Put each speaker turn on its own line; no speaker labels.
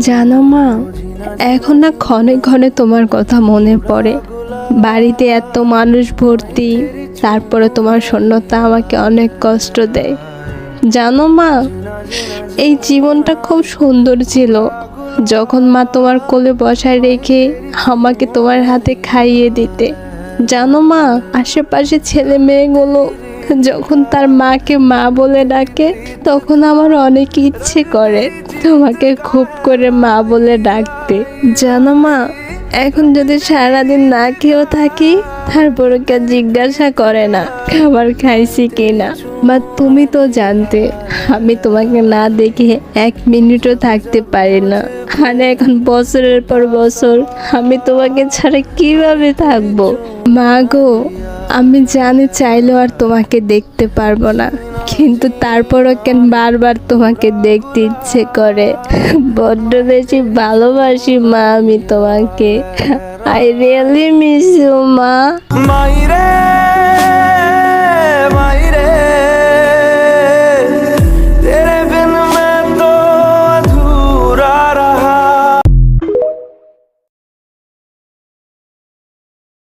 জানো মা, এখন না ক্ষণে ক্ষণে তোমার কথা মনে পড়ে। বাড়িতে এত মানুষ ভর্তি, তারপরে তোমার শূন্যতা আমাকে অনেক কষ্ট দেয়। জানো মা, এই জীবনটা খুব সুন্দর ছিল, যখন মা তোমার কোলে বসায় রেখে আমাকে তোমার হাতে খাইয়ে দিতে। জানো মা, আশেপাশে ছেলে মেয়েগুলো যখন তার মাকে মা বলে ডাকে, তখন আমার অনেক ইচ্ছে করে তোমাকে খুব করে মা বলে ডাকতে। জানো মা, এখন যদি সারাদিন না খেয়েও থাকি, তারপরে কেউ জিজ্ঞাসা করে না খাবার খাইছি কিনা। বা তুমি তো জানতে আমি তোমাকে না দেখে এক মিনিটও থাকতে পারি না। আর এখন বছরের পর বছর আমি তোমাকে ছাড়া কিভাবে থাকবো। মা গো, আমি জানি চাইলেও আর তোমাকে দেখতে পারবো না, কিন্তু তারপরও কেন বারবার তোমাকে দেখতে ইচ্ছে করে। বড্ড বেশি ভালোবাসি মা আমি তোমাকে। আই রিয়েলি মিস ইউ মা।